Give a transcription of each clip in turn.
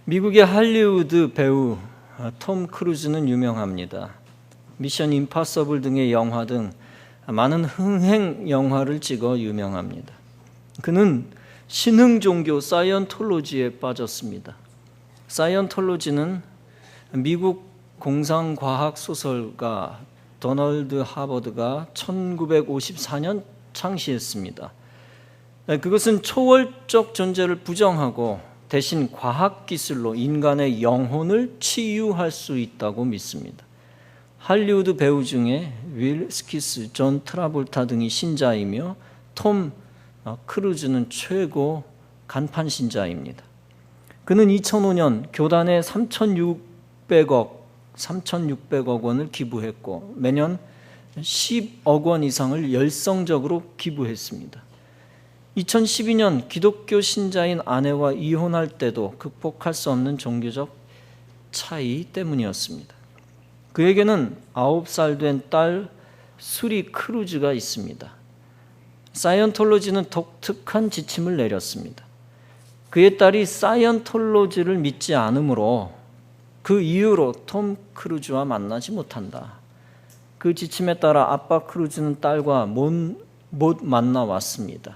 미국의 할리우드 배우 톰 크루즈는 유명합니다. 미션 임파서블 등의 영화 등 많은 흥행 영화를 찍어 유명합니다. 그는 신흥 종교 사이언톨로지에 빠졌습니다. 사이언톨로지는 미국 공상과학 소설가 도널드 하버드가 1954년 창시했습니다. 그것은 초월적 존재를 부정하고 대신 과학기술로 인간의 영혼을 치유할 수 있다고 믿습니다. 할리우드 배우 중에 윌 스키스, 존 트라볼타 등이 신자이며 톰 크루즈는 최고 간판 신자입니다. 그는 2005년 교단에 3,600억 원을 기부했고 매년 10억 원 이상을 열성적으로 기부했습니다. 2012년 기독교 신자인 아내와 이혼할 때도 극복할 수 없는 종교적 차이 때문이었습니다. 그에게는 9살 된 딸 수리 크루즈가 있습니다. 사이언톨로지는 독특한 지침을 내렸습니다. 그의 딸이 사이언톨로지를 믿지 않으므로 그 이유로 톰 크루즈와 만나지 못한다. 그 지침에 따라 아빠 크루즈는 딸과 못 만나왔습니다.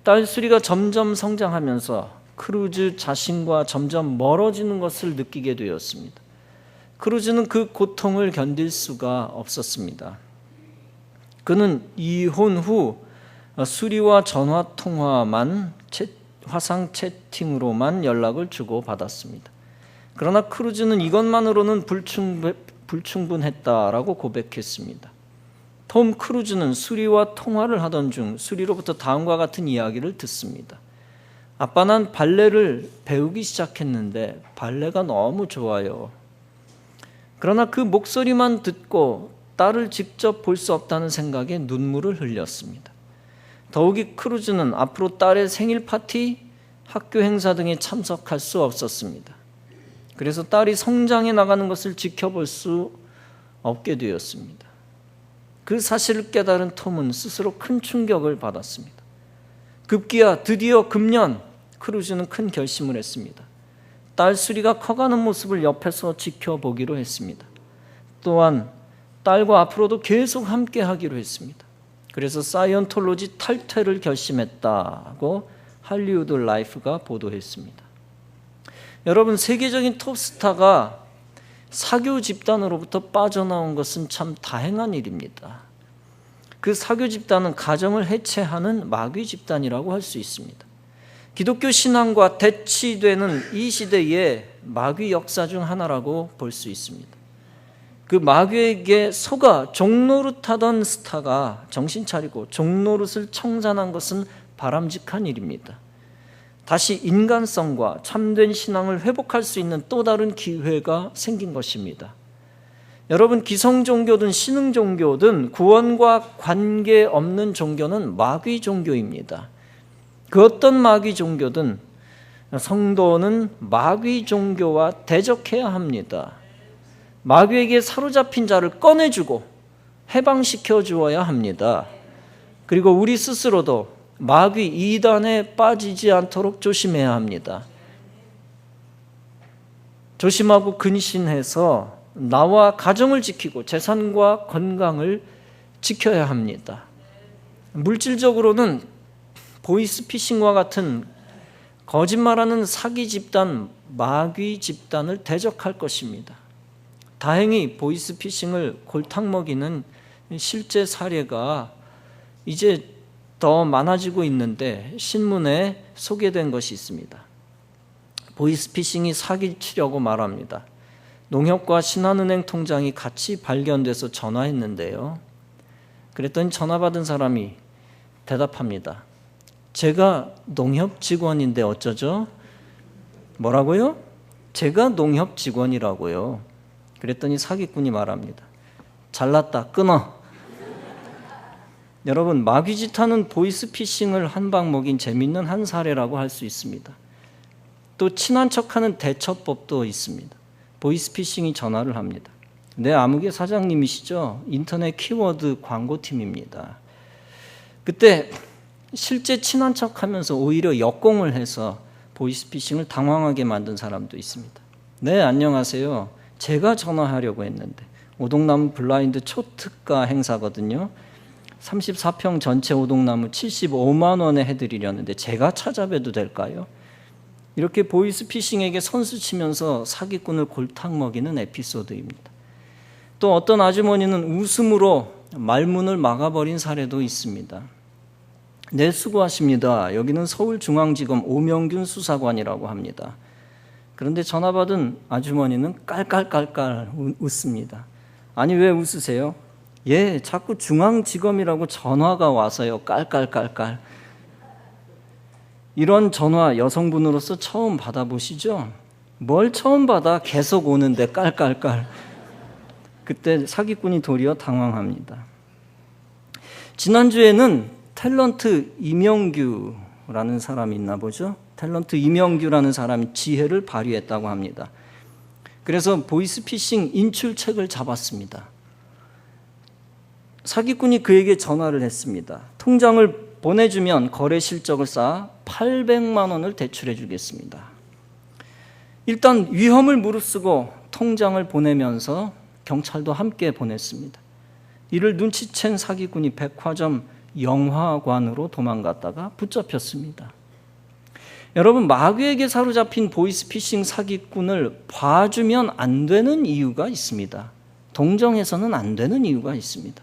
딸 수리가 점점 성장하면서 크루즈 자신과 점점 멀어지는 것을 느끼게 되었습니다. 크루즈는 그 고통을 견딜 수가 없었습니다. 그는 이혼 후 수리와 전화통화만 화상 채팅으로만 연락을 주고받았습니다. 그러나 크루즈는 이것만으로는 불충분했다라고 고백했습니다. 톰 크루즈는 수리와 통화를 하던 중 수리로부터 다음과 같은 이야기를 듣습니다. 아빠, 난 발레를 배우기 시작했는데 발레가 너무 좋아요. 그러나 그 목소리만 듣고 딸을 직접 볼 수 없다는 생각에 눈물을 흘렸습니다. 더욱이 크루즈는 앞으로 딸의 생일 파티, 학교 행사 등에 참석할 수 없었습니다. 그래서 딸이 성장해 나가는 것을 지켜볼 수 없게 되었습니다. 그 사실을 깨달은 톰은 스스로 큰 충격을 받았습니다. 급기야 드디어 금년 크루즈는 큰 결심을 했습니다. 딸 수리가 커가는 모습을 옆에서 지켜보기로 했습니다. 또한 딸과 앞으로도 계속 함께 하기로 했습니다. 그래서 사이언톨로지 탈퇴를 결심했다고 할리우드 라이프가 보도했습니다. 여러분, 세계적인 톱스타가 사교 집단으로부터 빠져나온 것은 참 다행한 일입니다. 그 사교 집단은 가정을 해체하는 마귀 집단이라고 할 수 있습니다. 기독교 신앙과 대치되는 이 시대의 마귀 역사 중 하나라고 볼 수 있습니다. 그 마귀에게 속아 종노릇하던 스타가 정신 차리고 종노릇을 청산한 것은 바람직한 일입니다. 다시 인간성과 참된 신앙을 회복할 수 있는 또 다른 기회가 생긴 것입니다. 여러분, 기성종교든 신흥종교든 구원과 관계없는 종교는 마귀 종교입니다. 그 어떤 마귀 종교든 성도는 마귀 종교와 대적해야 합니다. 마귀에게 사로잡힌 자를 꺼내주고 해방시켜 주어야 합니다. 그리고 우리 스스로도 마귀 이단에 빠지지 않도록 조심해야 합니다. 조심하고 근신해서 나와 가정을 지키고 재산과 건강을 지켜야 합니다. 물질적으로는 보이스피싱과 같은 거짓말하는 사기 집단, 마귀 집단을 대적할 것입니다. 다행히 보이스피싱을 골탕 먹이는 실제 사례가 이제 더 많아지고 있는데 신문에 소개된 것이 있습니다. 보이스피싱이 사기치려고 말합니다. 농협과 신한은행 통장이 같이 발견돼서 전화했는데요. 그랬더니 전화 받은 사람이 대답합니다. 제가 농협 직원인데 어쩌죠? 뭐라고요? 제가 농협 직원이라고요. 그랬더니 사기꾼이 말합니다. 잘났다, 끊어. 여러분, 마귀짓하는 보이스피싱을 한 방 먹인 재미있는 한 사례라고 할 수 있습니다. 또 친한 척하는 대처법도 있습니다. 보이스피싱이 전화를 합니다. 네, 아무개 사장님이시죠? 인터넷 키워드 광고팀입니다. 그때 실제 친한 척하면서 오히려 역공을 해서 보이스피싱을 당황하게 만든 사람도 있습니다. 네, 안녕하세요. 제가 전화하려고 했는데 오동나무 블라인드 초특가 행사거든요. 34평 전체 오동나무 75만 원에 해드리려는데 제가 찾아뵈도 될까요? 이렇게 보이스피싱에게 선수치면서 사기꾼을 골탕 먹이는 에피소드입니다. 또 어떤 아주머니는 웃음으로 말문을 막아버린 사례도 있습니다. 네, 수고하십니다. 여기는 서울중앙지검 오명균 수사관이라고 합니다. 그런데 전화 받은 아주머니는 깔깔깔깔 웃습니다. 아니, 왜 웃으세요? 예, 자꾸 중앙지검이라고 전화가 와서요. 깔깔깔깔. 이런 전화 여성분으로서 처음 받아보시죠? 뭘 처음 받아? 계속 오는데 깔깔깔. 그때 사기꾼이 도리어 당황합니다. 지난주에는 탤런트 이명규라는 사람이 있나 보죠? 탤런트 이명규라는 사람이 지혜를 발휘했다고 합니다. 그래서 보이스피싱 인출책을 잡았습니다. 사기꾼이 그에게 전화를 했습니다. 통장을 보내주면 거래 실적을 쌓아 800만 원을 대출해 주겠습니다. 일단 위험을 무릅쓰고 통장을 보내면서 경찰도 함께 보냈습니다. 이를 눈치챈 사기꾼이 백화점 영화관으로 도망갔다가 붙잡혔습니다. 여러분, 마귀에게 사로잡힌 보이스피싱 사기꾼을 봐주면 안 되는 이유가 있습니다. 동정해서는 안 되는 이유가 있습니다.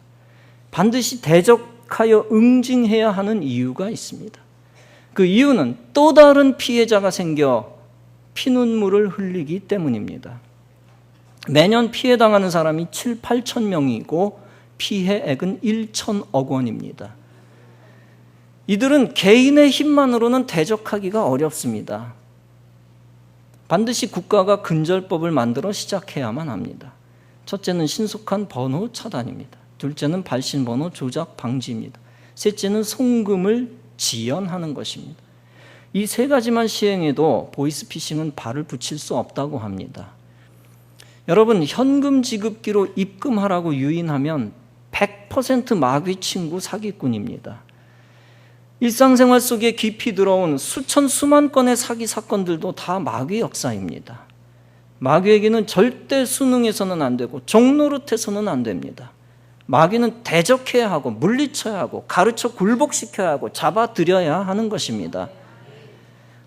반드시 대적하여 응징해야 하는 이유가 있습니다. 그 이유는 또 다른 피해자가 생겨 피눈물을 흘리기 때문입니다. 매년 피해당하는 사람이 7, 8천 명이고 피해액은 1천억 원입니다. 이들은 개인의 힘만으로는 대적하기가 어렵습니다. 반드시 국가가 근절법을 만들어 시작해야만 합니다. 첫째는 신속한 번호 차단입니다. 둘째는 발신번호 조작 방지입니다. 셋째는 송금을 지연하는 것입니다. 이 세 가지만 시행해도 보이스피싱은 발을 붙일 수 없다고 합니다. 여러분, 현금 지급기로 입금하라고 유인하면 100% 마귀 친구 사기꾼입니다. 일상생활 속에 깊이 들어온 수천 수만 건의 사기 사건들도 다 마귀 역사입니다. 마귀에게는 절대 순응해서는 안 되고 종노릇해서는 안 됩니다. 마귀는 대적해야 하고 물리쳐야 하고 가르쳐 굴복시켜야 하고 잡아들여야 하는 것입니다.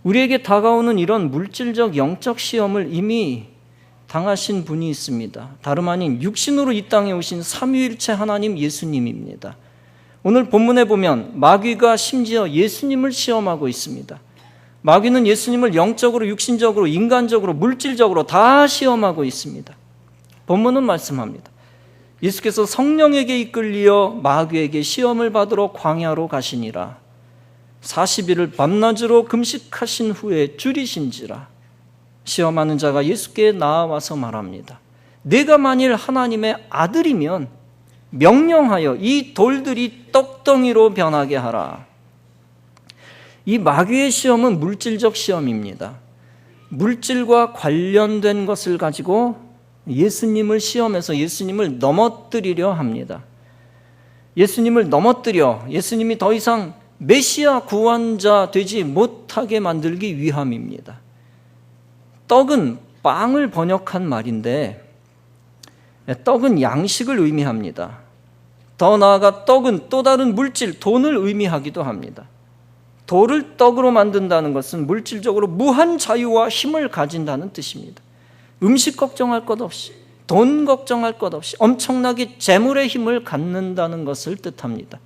우리에게 다가오는 이런 물질적 영적 시험을 이미 당하신 분이 있습니다. 다름 아닌 육신으로 이 땅에 오신 삼위일체 하나님 예수님입니다. 오늘 본문에 보면 마귀가 심지어 예수님을 시험하고 있습니다. 마귀는 예수님을 영적으로, 육신적으로, 인간적으로, 물질적으로 다 시험하고 있습니다. 본문은 말씀합니다. 예수께서 성령에게 이끌리어 마귀에게 시험을 받으러 광야로 가시니라. 40일을 밤낮으로 금식하신 후에 줄이신지라. 시험하는 자가 예수께 나와서 말합니다. 네가 만일 하나님의 아들이면 명령하여 이 돌들이 떡덩이로 변하게 하라. 이 마귀의 시험은 물질적 시험입니다. 물질과 관련된 것을 가지고 예수님을 시험해서 예수님을 넘어뜨리려 합니다. 예수님을 넘어뜨려 예수님이 더 이상 메시아 구원자 되지 못하게 만들기 위함입니다. 떡은 빵을 번역한 말인데 떡은 양식을 의미합니다. 더 나아가 떡은 또 다른 물질, 돈을 의미하기도 합니다. 돌을 떡으로 만든다는 것은 물질적으로 무한 자유와 힘을 가진다는 뜻입니다. 음식 걱정할 것 없이, 돈 걱정할 것 없이 엄청나게 재물의 힘을 갖는다는 것을 뜻합니다.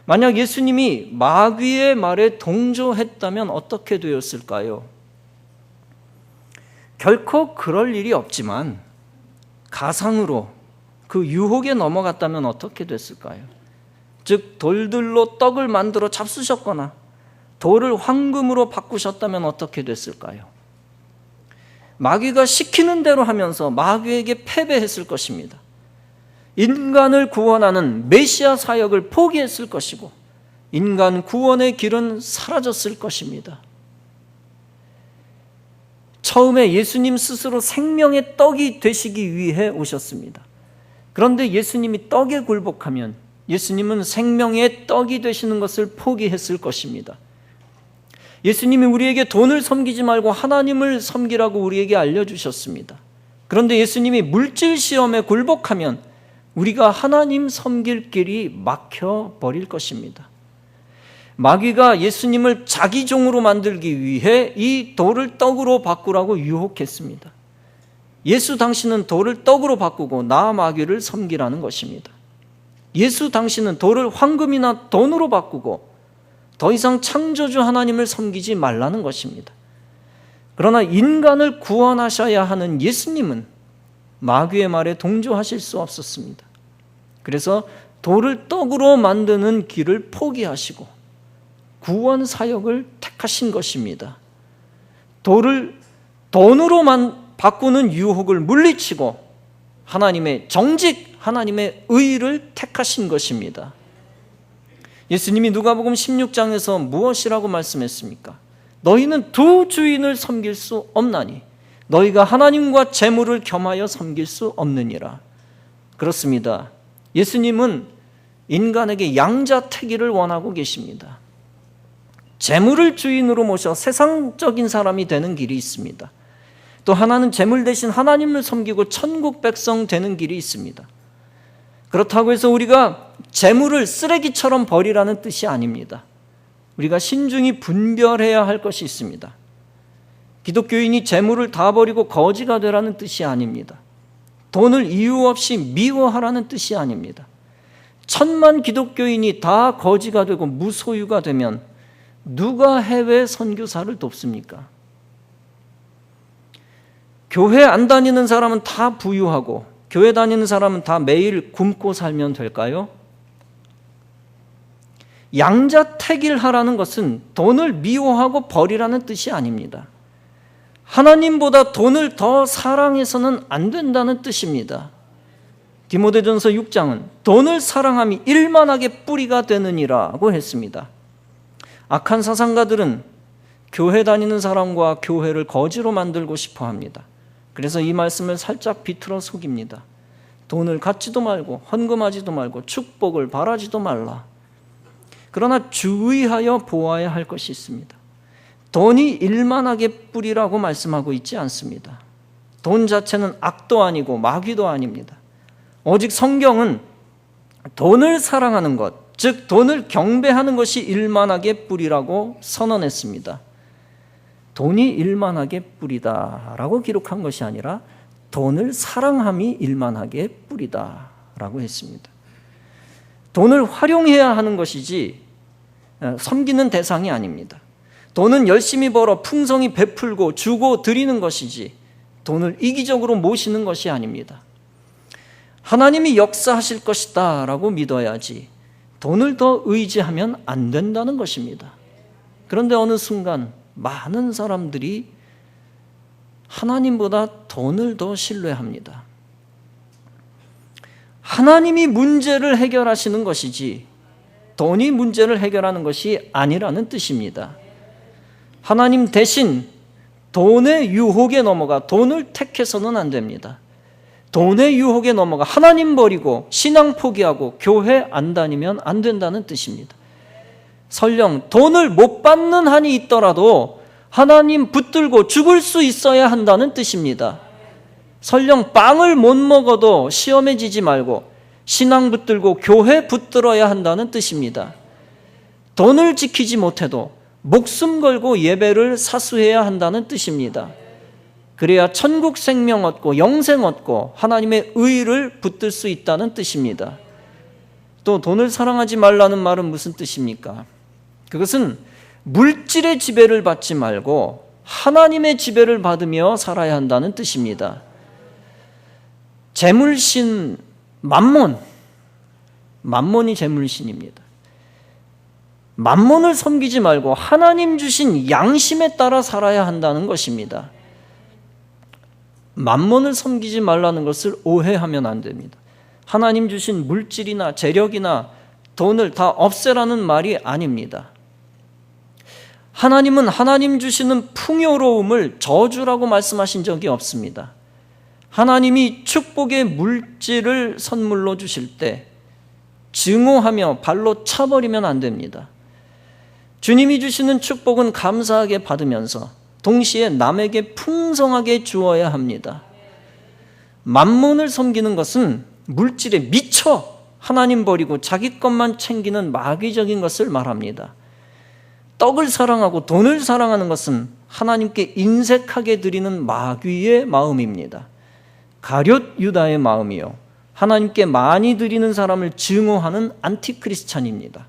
만약 예수님이 마귀의 말에 동조했다면 어떻게 되었을까요? 결코 그럴 일이 없지만 가상으로 그 유혹에 넘어갔다면 어떻게 됐을까요? 즉 돌들로 떡을 만들어 잡수셨거나 돌을 황금으로 바꾸셨다면 어떻게 됐을까요? 마귀가 시키는 대로 하면서 마귀에게 패배했을 것입니다. 인간을 구원하는 메시아 사역을 포기했을 것이고 인간 구원의 길은 사라졌을 것입니다. 처음에 예수님 스스로 생명의 떡이 되시기 위해 오셨습니다. 그런데 예수님이 떡에 굴복하면 예수님은 생명의 떡이 되시는 것을 포기했을 것입니다. 예수님이 우리에게 돈을 섬기지 말고 하나님을 섬기라고 우리에게 알려주셨습니다. 그런데 예수님이 물질 시험에 굴복하면 우리가 하나님 섬길 길이 막혀버릴 것입니다. 마귀가 예수님을 자기 종으로 만들기 위해 이 돌을 떡으로 바꾸라고 유혹했습니다. 예수 당신은 돌을 떡으로 바꾸고 나 마귀를 섬기라는 것입니다. 예수 당신은 돌을 황금이나 돈으로 바꾸고 더 이상 창조주 하나님을 섬기지 말라는 것입니다. 그러나 인간을 구원하셔야 하는 예수님은 마귀의 말에 동조하실 수 없었습니다. 그래서 돌을 떡으로 만드는 길을 포기하시고 구원 사역을 택하신 것입니다. 돌을 돈으로 바꾸는 유혹을 물리치고 하나님의 정직, 하나님의 의를 택하신 것입니다. 예수님이 누가복음 16장에서 무엇이라고 말씀했습니까? 너희는 두 주인을 섬길 수 없나니 너희가 하나님과 재물을 겸하여 섬길 수 없느니라. 그렇습니다. 예수님은 인간에게 양자택일을 원하고 계십니다. 재물을 주인으로 모셔 세상적인 사람이 되는 길이 있습니다. 또 하나는 재물 대신 하나님을 섬기고 천국 백성 되는 길이 있습니다. 그렇다고 해서 우리가 재물을 쓰레기처럼 버리라는 뜻이 아닙니다. 우리가 신중히 분별해야 할 것이 있습니다. 기독교인이 재물을 다 버리고 거지가 되라는 뜻이 아닙니다. 돈을 이유 없이 미워하라는 뜻이 아닙니다. 1000만 기독교인이 다 거지가 되고 무소유가 되면 누가 해외 선교사를 돕습니까? 교회 안 다니는 사람은 다 부유하고 교회 다니는 사람은 다 매일 굶고 살면 될까요? 양자택일하라는 것은 돈을 미워하고 버리라는 뜻이 아닙니다. 하나님보다 돈을 더 사랑해서는 안 된다는 뜻입니다. 디모데전서 6장은 돈을 사랑함이 일만하게 뿌리가 되느니라고 했습니다. 악한 사상가들은 교회 다니는 사람과 교회를 거지로 만들고 싶어 합니다. 그래서 이 말씀을 살짝 비틀어 속입니다. 돈을 갖지도 말고 헌금하지도 말고 축복을 바라지도 말라. 그러나 주의하여 보아야 할 것이 있습니다. 돈이 일만하게 뿌리라고 말씀하고 있지 않습니다. 돈 자체는 악도 아니고 마귀도 아닙니다. 오직 성경은 돈을 사랑하는 것, 즉 돈을 경배하는 것이 일만하게 뿌리라고 선언했습니다. 돈이 일만하게 뿌리다라고 기록한 것이 아니라 돈을 사랑함이 일만하게 뿌리다라고 했습니다. 돈을 활용해야 하는 것이지 섬기는 대상이 아닙니다. 돈은 열심히 벌어 풍성히 베풀고 주고 드리는 것이지 돈을 이기적으로 모시는 것이 아닙니다. 하나님이 역사하실 것이다 라고 믿어야지 돈을 더 의지하면 안 된다는 것입니다. 그런데 어느 순간 많은 사람들이 하나님보다 돈을 더 신뢰합니다. 하나님이 문제를 해결하시는 것이지 돈이 문제를 해결하는 것이 아니라는 뜻입니다. 하나님 대신 돈의 유혹에 넘어가 돈을 택해서는 안 됩니다. 돈의 유혹에 넘어가 하나님 버리고 신앙 포기하고 교회 안 다니면 안 된다는 뜻입니다. 설령 돈을 못 받는 한이 있더라도 하나님 붙들고 죽을 수 있어야 한다는 뜻입니다. 설령 빵을 못 먹어도 시험에 지지 말고 신앙 붙들고 교회 붙들어야 한다는 뜻입니다. 돈을 지키지 못해도 목숨 걸고 예배를 사수해야 한다는 뜻입니다. 그래야 천국 생명 얻고 영생 얻고 하나님의 의를 붙들 수 있다는 뜻입니다. 또 돈을 사랑하지 말라는 말은 무슨 뜻입니까? 그것은 물질의 지배를 받지 말고 하나님의 지배를 받으며 살아야 한다는 뜻입니다. 재물신 만몬이 재물신입니다. 만몬을 섬기지 말고 하나님 주신 양심에 따라 살아야 한다는 것입니다. 만몬을 섬기지 말라는 것을 오해하면 안 됩니다. 하나님 주신 물질이나 재력이나 돈을 다 없애라는 말이 아닙니다. 하나님은 하나님 주시는 풍요로움을 저주라고 말씀하신 적이 없습니다. 하나님이 축복의 물질을 선물로 주실 때 증오하며 발로 차버리면 안 됩니다. 주님이 주시는 축복은 감사하게 받으면서 동시에 남에게 풍성하게 주어야 합니다. 만몬을 섬기는 것은 물질에 미쳐 하나님 버리고 자기 것만 챙기는 마귀적인 것을 말합니다. 떡을 사랑하고 돈을 사랑하는 것은 하나님께 인색하게 드리는 마귀의 마음입니다. 가룟 유다의 마음이요, 하나님께 많이 드리는 사람을 증오하는 안티크리스찬입니다.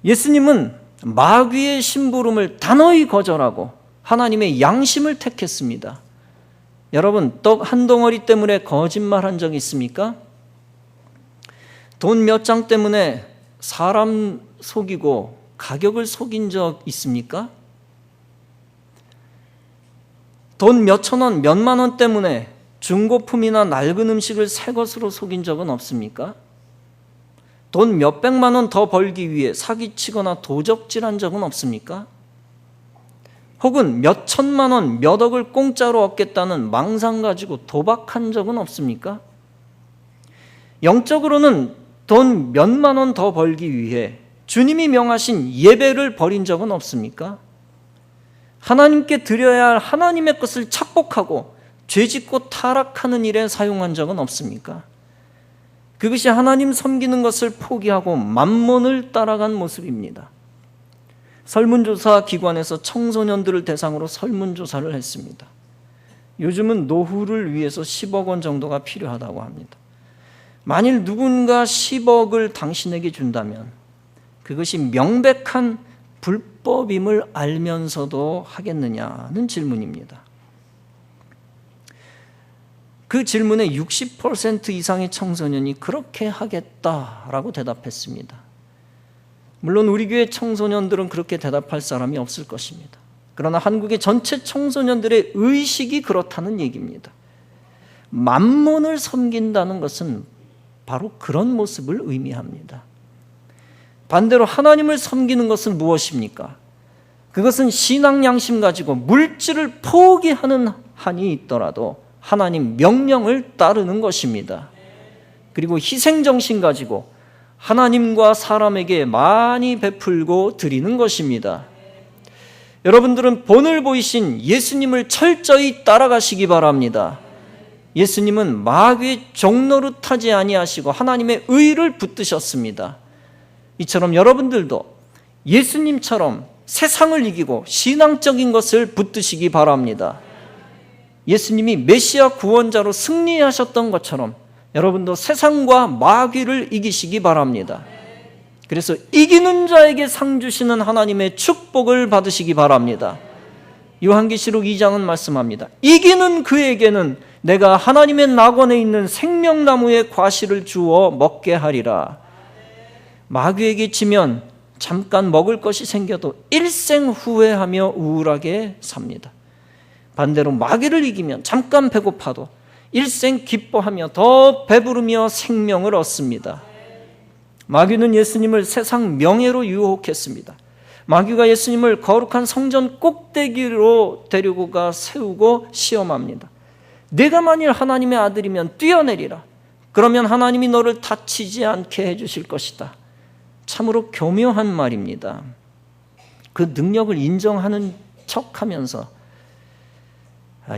예수님은 마귀의 심부름을 단호히 거절하고 하나님의 양심을 택했습니다. 여러분, 떡 한 덩어리 때문에 거짓말한 적 있습니까? 돈 몇 장 때문에 사람 속이고 가격을 속인 적 있습니까? 돈 몇천 원, 몇만 원 때문에 중고품이나 낡은 음식을 새 것으로 속인 적은 없습니까? 돈 몇백만 원 더 벌기 위해 사기치거나 도적질한 적은 없습니까? 혹은 몇천만 원, 몇 억을 공짜로 얻겠다는 망상 가지고 도박한 적은 없습니까? 영적으로는 돈 몇만 원 더 벌기 위해 주님이 명하신 예배를 버린 적은 없습니까? 하나님께 드려야 할 하나님의 것을 착복하고 죄짓고 타락하는 일에 사용한 적은 없습니까? 그것이 하나님 섬기는 것을 포기하고 만몬을 따라간 모습입니다. 설문조사 기관에서 청소년들을 대상으로 설문조사를 했습니다. 요즘은 노후를 위해서 10억 원 정도가 필요하다고 합니다. 만일 누군가 10억을 당신에게 준다면 그것이 명백한 불법임을 알면서도 하겠느냐는 질문입니다. 그 질문에 60% 이상의 청소년이 그렇게 하겠다라고 대답했습니다. 물론 우리 교회 청소년들은 그렇게 대답할 사람이 없을 것입니다. 그러나 한국의 전체 청소년들의 의식이 그렇다는 얘기입니다. 만몬을 섬긴다는 것은 바로 그런 모습을 의미합니다. 반대로 하나님을 섬기는 것은 무엇입니까? 그것은 신앙 양심 가지고 물질을 포기하는 한이 있더라도 하나님 명령을 따르는 것입니다. 그리고 희생정신 가지고 하나님과 사람에게 많이 베풀고 드리는 것입니다. 여러분들은 본을 보이신 예수님을 철저히 따라가시기 바랍니다. 예수님은 마귀의 종노릇하지 아니하시고 하나님의 의를 붙드셨습니다. 이처럼 여러분들도 예수님처럼 세상을 이기고 신앙적인 것을 붙드시기 바랍니다. 예수님이 메시아 구원자로 승리하셨던 것처럼 여러분도 세상과 마귀를 이기시기 바랍니다. 그래서 이기는 자에게 상 주시는 하나님의 축복을 받으시기 바랍니다. 요한계시록 2장은 말씀합니다. 이기는 그에게는 내가 하나님의 낙원에 있는 생명나무의 과실을 주어 먹게 하리라. 마귀에게 지면 잠깐 먹을 것이 생겨도 일생 후회하며 우울하게 삽니다. 반대로 마귀를 이기면 잠깐 배고파도 일생 기뻐하며 더 배부르며 생명을 얻습니다. 마귀는 예수님을 세상 명예로 유혹했습니다. 마귀가 예수님을 거룩한 성전 꼭대기로 데리고 가 세우고 시험합니다. 내가 만일 하나님의 아들이면 뛰어내리라. 그러면 하나님이 너를 다치지 않게 해주실 것이다. 참으로 교묘한 말입니다. 그 능력을 인정하는 척하면서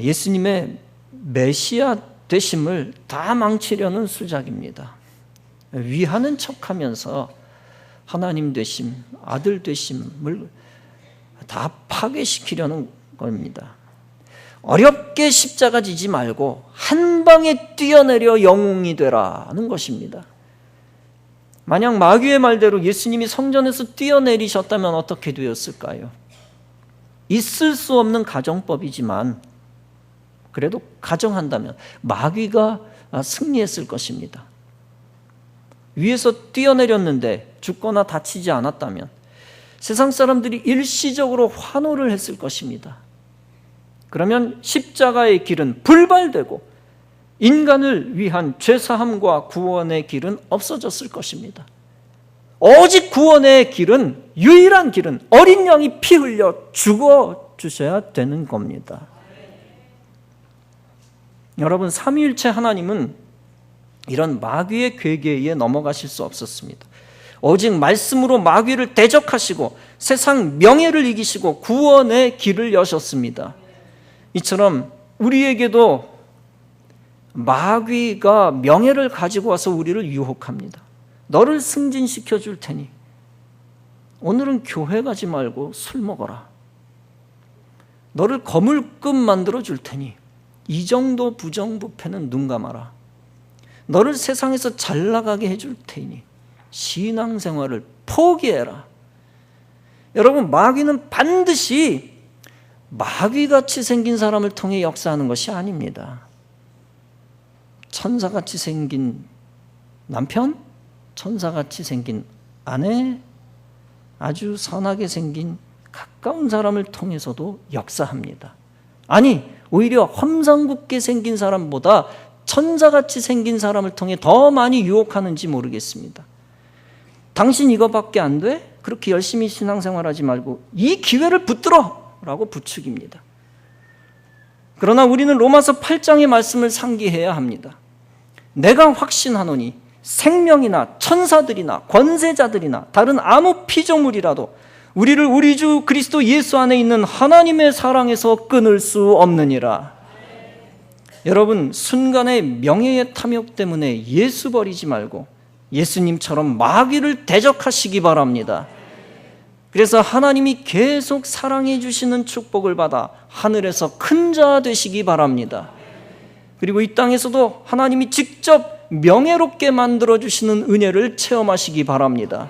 예수님의 메시아 되심을 다 망치려는 수작입니다. 위하는 척하면서 하나님 되심, 아들 되심을 다 파괴시키려는 겁니다. 어렵게 십자가 지지 말고 한 방에 뛰어내려 영웅이 되라는 것입니다. 만약 마귀의 말대로 예수님이 성전에서 뛰어내리셨다면 어떻게 되었을까요? 있을 수 없는 가정법이지만 그래도 가정한다면 마귀가 승리했을 것입니다. 위에서 뛰어내렸는데 죽거나 다치지 않았다면 세상 사람들이 일시적으로 환호를 했을 것입니다. 그러면 십자가의 길은 불발되고 인간을 위한 죄사함과 구원의 길은 없어졌을 것입니다. 오직 구원의 길은, 유일한 길은 어린 양이 피 흘려 죽어 주셔야 되는 겁니다. 여러분, 삼위일체 하나님은 이런 마귀의 괴계에 넘어가실 수 없었습니다. 오직 말씀으로 마귀를 대적하시고 세상 명예를 이기시고 구원의 길을 여셨습니다. 이처럼 우리에게도 마귀가 명예를 가지고 와서 우리를 유혹합니다. 너를 승진시켜 줄 테니 오늘은 교회 가지 말고 술 먹어라. 너를 거물급 만들어 줄 테니 이 정도 부정부패는 눈 감아라. 너를 세상에서 잘 나가게 해줄 테니 신앙생활을 포기해라. 여러분, 마귀는 반드시 마귀같이 생긴 사람을 통해 역사하는 것이 아닙니다. 천사같이 생긴 남편, 천사같이 생긴 아내, 아주 선하게 생긴 가까운 사람을 통해서도 역사합니다. 아니, 오히려 험상궂게 생긴 사람보다 천사같이 생긴 사람을 통해 더 많이 유혹하는지 모르겠습니다. 당신 이거밖에 안 돼? 그렇게 열심히 신앙생활하지 말고 이 기회를 붙들어! 라고 부추깁니다. 그러나 우리는 로마서 8장의 말씀을 상기해야 합니다. 내가 확신하노니 생명이나 천사들이나 권세자들이나 다른 아무 피조물이라도 우리를 우리 주 그리스도 예수 안에 있는 하나님의 사랑에서 끊을 수 없느니라. 여러분, 순간의 명예의 탐욕 때문에 예수 버리지 말고 예수님처럼 마귀를 대적하시기 바랍니다. 그래서 하나님이 계속 사랑해 주시는 축복을 받아 하늘에서 큰 자 되시기 바랍니다. 그리고 이 땅에서도 하나님이 직접 명예롭게 만들어 주시는 은혜를 체험하시기 바랍니다.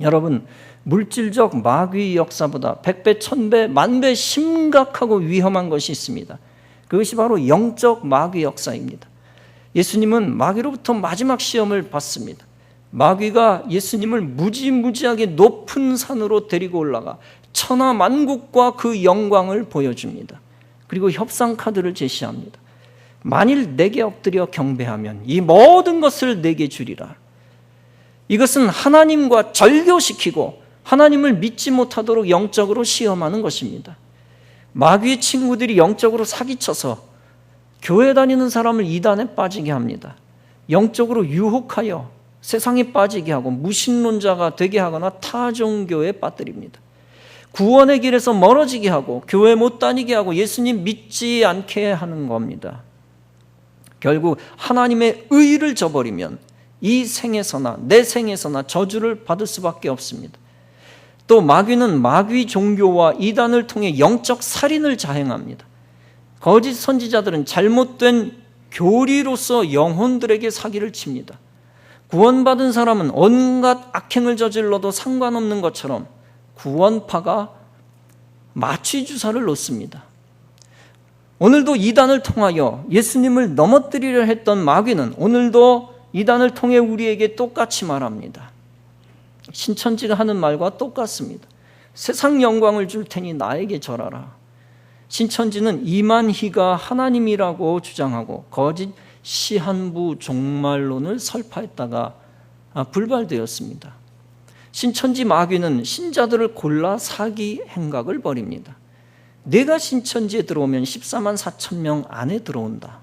여러분, 물질적 마귀의 역사보다 100배, 1000배, 만배 심각하고 위험한 것이 있습니다. 그것이 바로 영적 마귀 역사입니다. 예수님은 마귀로부터 마지막 시험을 받습니다. 마귀가 예수님을 무지무지하게 높은 산으로 데리고 올라가 천하 만국과 그 영광을 보여줍니다. 그리고 협상 카드를 제시합니다. 만일 내게 엎드려 경배하면 이 모든 것을 내게 주리라. 이것은 하나님과 절교시키고 하나님을 믿지 못하도록 영적으로 시험하는 것입니다. 마귀의 친구들이 영적으로 사기쳐서 교회 다니는 사람을 이단에 빠지게 합니다. 영적으로 유혹하여 세상에 빠지게 하고 무신론자가 되게 하거나 타종교에 빠뜨립니다. 구원의 길에서 멀어지게 하고 교회 못 다니게 하고 예수님 믿지 않게 하는 겁니다. 결국 하나님의 의를 저버리면 이 생에서나 내 생에서나 저주를 받을 수밖에 없습니다. 또 마귀는 마귀 종교와 이단을 통해 영적 살인을 자행합니다. 거짓 선지자들은 잘못된 교리로서 영혼들에게 사기를 칩니다. 구원받은 사람은 온갖 악행을 저질러도 상관없는 것처럼 구원파가 마취주사를 놓습니다. 오늘도 이단을 통하여 예수님을 넘어뜨리려 했던 마귀는 오늘도 이단을 통해 우리에게 똑같이 말합니다. 신천지가 하는 말과 똑같습니다. 세상 영광을 줄 테니 나에게 절하라. 신천지는 이만희가 하나님이라고 주장하고 거짓 시한부 종말론을 설파했다가 불발되었습니다. 신천지 마귀는 신자들을 골라 사기 행각을 벌입니다. 내가 신천지에 들어오면 14만 4천 명 안에 들어온다.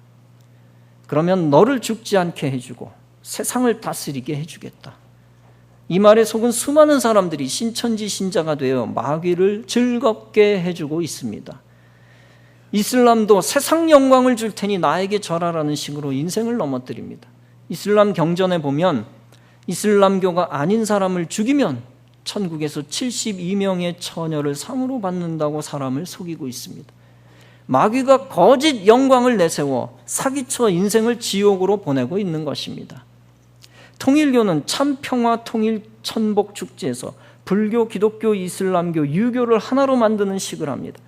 그러면 너를 죽지 않게 해주고 세상을 다스리게 해주겠다. 이 말에 속은 수많은 사람들이 신천지 신자가 되어 마귀를 즐겁게 해주고 있습니다. 이슬람도 세상 영광을 줄 테니 나에게 절하라는 식으로 인생을 넘어뜨립니다. 이슬람 경전에 보면 이슬람교가 아닌 사람을 죽이면 천국에서 72명의 처녀를 상으로 받는다고 사람을 속이고 있습니다. 마귀가 거짓 영광을 내세워 사기쳐 인생을 지옥으로 보내고 있는 것입니다. 통일교는 참평화 통일 천복 축제에서 불교, 기독교, 이슬람교, 유교를 하나로 만드는 식을 합니다.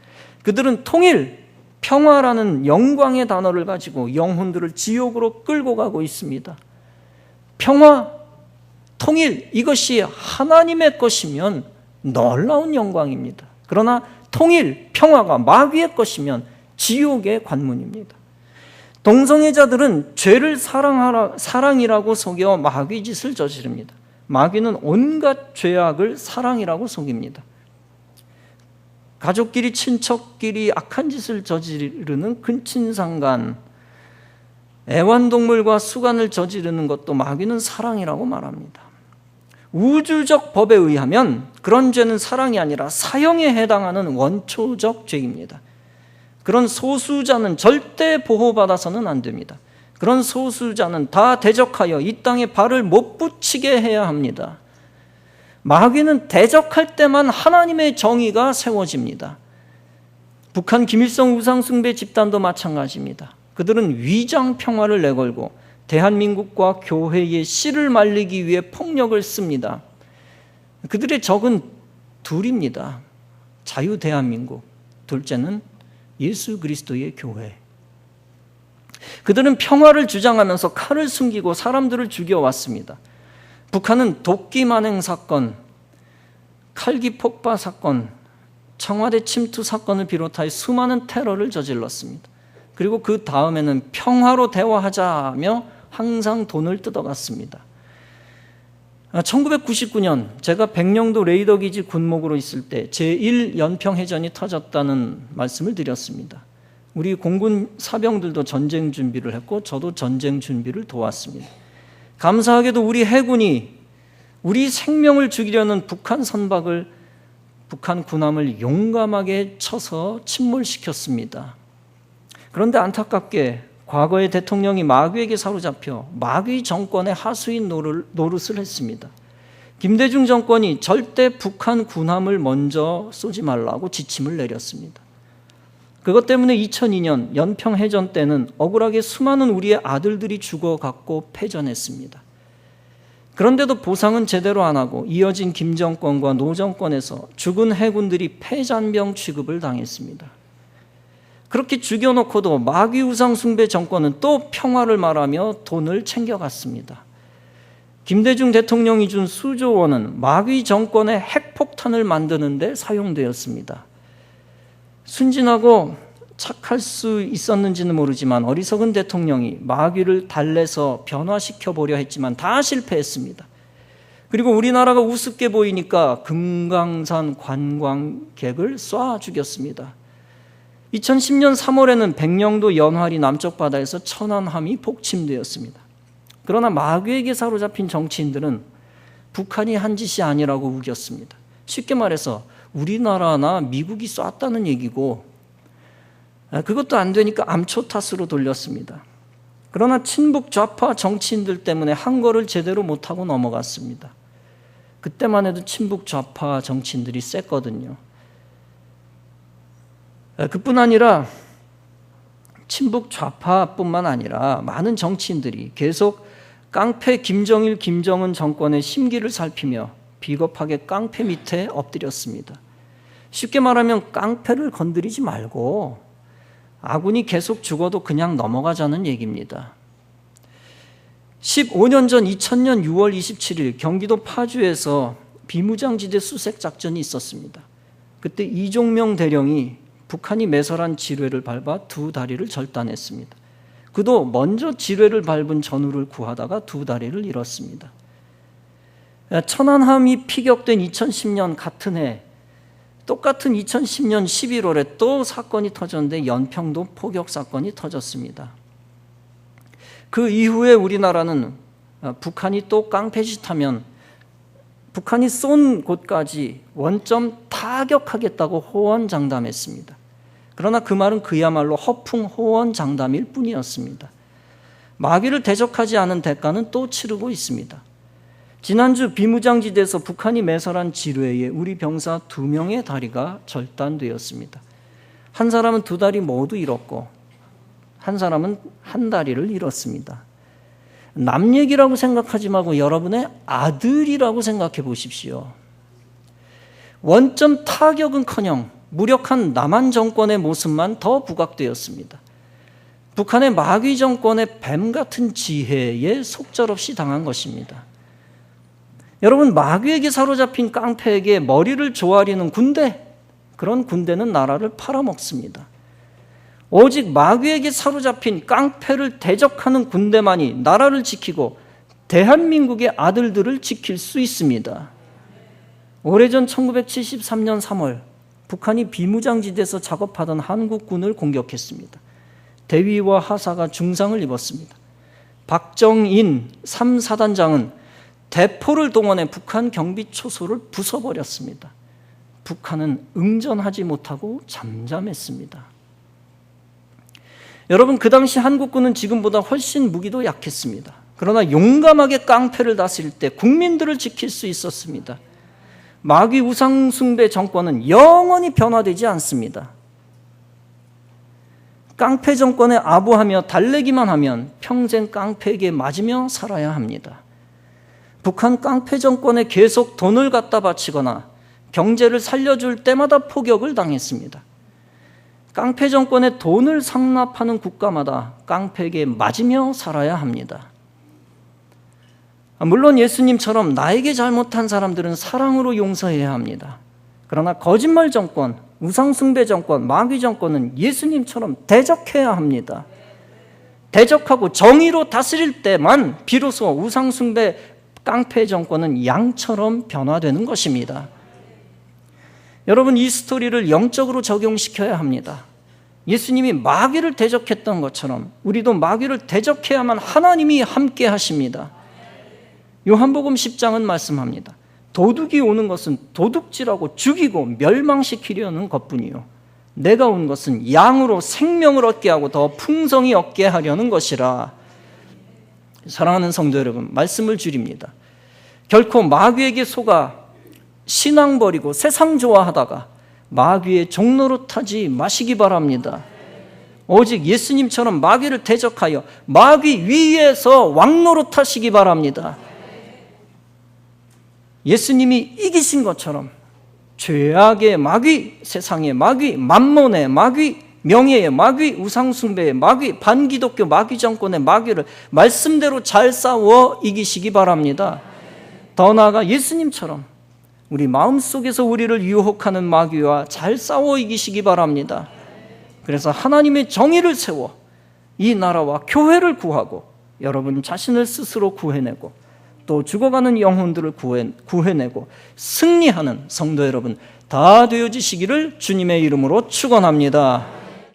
그들은 통일, 평화라는 영광의 단어를 가지고 영혼들을 지옥으로 끌고 가고 있습니다. 평화, 통일, 이것이 하나님의 것이면 놀라운 영광입니다. 그러나 통일, 평화가 마귀의 것이면 지옥의 관문입니다. 동성애자들은 죄를 사랑이라고 속여 마귀 짓을 저지릅니다. 마귀는 온갖 죄악을 사랑이라고 속입니다. 가족끼리 친척끼리 악한 짓을 저지르는 근친상간, 애완동물과 수간을 저지르는 것도 마귀는 사랑이라고 말합니다. 우주적 법에 의하면 그런 죄는 사랑이 아니라 사형에 해당하는 원초적 죄입니다. 그런 소수자는 절대 보호받아서는 안 됩니다. 그런 소수자는 다 대적하여 이 땅에 발을 못 붙이게 해야 합니다. 마귀는 대적할 때만 하나님의 정의가 세워집니다. 북한 김일성 우상숭배 집단도 마찬가지입니다. 그들은 위장 평화를 내걸고 대한민국과 교회의 씨를 말리기 위해 폭력을 씁니다. 그들의 적은 둘입니다. 자유 대한민국, 둘째는 예수 그리스도의 교회. 그들은 평화를 주장하면서 칼을 숨기고 사람들을 죽여왔습니다. 북한은 도끼 만행 사건, 칼기 폭파 사건, 청와대 침투 사건을 비롯하여 수많은 테러를 저질렀습니다. 그리고 그 다음에는 평화로 대화하자며 항상 돈을 뜯어갔습니다. 1999년 제가 백령도 레이더 기지 군목으로 있을 때 제1연평해전이 터졌다는 말씀을 드렸습니다. 우리 공군 사병들도 전쟁 준비를 했고 저도 전쟁 준비를 도왔습니다. 감사하게도 우리 해군이 우리 생명을 죽이려는 북한 선박을, 북한 군함을 용감하게 쳐서 침몰시켰습니다. 그런데 안타깝게 과거의 대통령이 마귀에게 사로잡혀 마귀 정권의 하수인 노릇을 했습니다. 김대중 정권이 절대 북한 군함을 먼저 쏘지 말라고 지침을 내렸습니다. 그것 때문에 2002년 연평해전 때는 억울하게 수많은 우리의 아들들이 죽어갔고 패전했습니다. 그런데도 보상은 제대로 안 하고 이어진 김 정권과 노 정권에서 죽은 해군들이 폐잔병 취급을 당했습니다. 그렇게 죽여놓고도 마귀 우상 숭배 정권은 또 평화를 말하며 돈을 챙겨갔습니다. 김대중 대통령이 준 수조 원은 마귀 정권의 핵폭탄을 만드는 데 사용되었습니다. 순진하고 착할 수 있었는지는 모르지만 어리석은 대통령이 마귀를 달래서 변화시켜 보려 했지만 다 실패했습니다. 그리고 우리나라가 우습게 보이니까 금강산 관광객을 쏴 죽였습니다. 2010년 3월에는 백령도 연화리 남쪽 바다에서 천안함이 폭침되었습니다. 그러나 마귀에게 사로잡힌 정치인들은 북한이 한 짓이 아니라고 우겼습니다. 쉽게 말해서 우리나라나 미국이 쐈다는 얘기고, 그것도 안 되니까 암초 탓으로 돌렸습니다. 그러나 친북 좌파 정치인들 때문에 한 거를 제대로 못하고 넘어갔습니다. 그때만 해도 친북 좌파 정치인들이 셌거든요. 그뿐 아니라 친북 좌파뿐만 아니라 많은 정치인들이 계속 깡패 김정일, 김정은 정권의 심기를 살피며 비겁하게 깡패 밑에 엎드렸습니다. 쉽게 말하면 깡패를 건드리지 말고 아군이 계속 죽어도 그냥 넘어가자는 얘기입니다. 15년 전 2000년 6월 27일 경기도 파주에서 비무장지대 수색 작전이 있었습니다. 그때 이종명 대령이 북한이 매설한 지뢰를 밟아 두 다리를 절단했습니다. 그도 먼저 지뢰를 밟은 전우를 구하다가 두 다리를 잃었습니다. 천안함이 피격된 2010년 같은 해, 똑같은 2010년 11월에 또 사건이 터졌는데 연평도 포격 사건이 터졌습니다. 그 이후에 우리나라는 북한이 또 깡패짓하면 북한이 쏜 곳까지 원점 타격하겠다고 호언장담했습니다. 그러나 그 말은 그야말로 허풍 호언장담일 뿐이었습니다. 마귀를 대적하지 않은 대가는 또 치르고 있습니다. 지난주 비무장지대에서 북한이 매설한 지뢰에 우리 병사 2명의 다리가 절단되었습니다. 한 사람은 두 다리 모두 잃었고 한 사람은 한 다리를 잃었습니다. 남 얘기라고 생각하지 말고 여러분의 아들이라고 생각해 보십시오. 원점 타격은커녕 무력한 남한 정권의 모습만 더 부각되었습니다. 북한의 마귀 정권의 뱀 같은 지혜에 속절없이 당한 것입니다. 여러분, 마귀에게 사로잡힌 깡패에게 머리를 조아리는 군대, 그런 군대는 나라를 팔아먹습니다. 오직 마귀에게 사로잡힌 깡패를 대적하는 군대만이 나라를 지키고 대한민국의 아들들을 지킬 수 있습니다. 오래전 1973년 3월 북한이 비무장지대에서 작업하던 한국군을 공격했습니다. 대위와 하사가 중상을 입었습니다. 박정인 3사단장은 대포를 동원해 북한 경비 초소를 부숴버렸습니다. 북한은 응전하지 못하고 잠잠했습니다. 여러분, 그 당시 한국군은 지금보다 훨씬 무기도 약했습니다. 그러나 용감하게 깡패를 다스릴 때 국민들을 지킬 수 있었습니다. 마귀 우상숭배 정권은 영원히 변화되지 않습니다. 깡패 정권에 아부하며 달래기만 하면 평생 깡패에게 맞으며 살아야 합니다. 북한 깡패 정권에 계속 돈을 갖다 바치거나 경제를 살려줄 때마다 포격을 당했습니다. 깡패 정권에 돈을 상납하는 국가마다 깡패에게 맞으며 살아야 합니다. 물론 예수님처럼 나에게 잘못한 사람들은 사랑으로 용서해야 합니다. 그러나 거짓말 정권, 우상숭배 정권, 마귀 정권은 예수님처럼 대적해야 합니다. 대적하고 정의로 다스릴 때만 비로소 우상숭배 깡패 정권은 양처럼 변화되는 것입니다. 여러분, 이 스토리를 영적으로 적용시켜야 합니다. 예수님이 마귀를 대적했던 것처럼 우리도 마귀를 대적해야만 하나님이 함께 하십니다. 요한복음 10장은 말씀합니다. 도둑이 오는 것은 도둑질하고 죽이고 멸망시키려는 것뿐이요, 내가 온 것은 양으로 생명을 얻게 하고 더 풍성히 얻게 하려는 것이라. 사랑하는 성도 여러분, 말씀을 줄입니다. 결코 마귀에게 속아 신앙 버리고 세상 좋아하다가 마귀의 종로로 타지 마시기 바랍니다. 오직 예수님처럼 마귀를 대적하여 마귀 위에서 왕노로 타시기 바랍니다. 예수님이 이기신 것처럼 죄악의 마귀, 세상의 마귀, 만몬의 마귀, 명예의 마귀, 우상숭배의 마귀, 반기독교 마귀 정권의 마귀를 말씀대로 잘 싸워 이기시기 바랍니다. 더 나아가 예수님처럼 우리 마음속에서 우리를 유혹하는 마귀와 잘 싸워 이기시기 바랍니다. 그래서 하나님의 정의를 세워 이 나라와 교회를 구하고 여러분 자신을 스스로 구해내고 또 죽어가는 영혼들을 구해내고 승리하는 성도 여러분 다 되어지시기를 주님의 이름으로 축원합니다.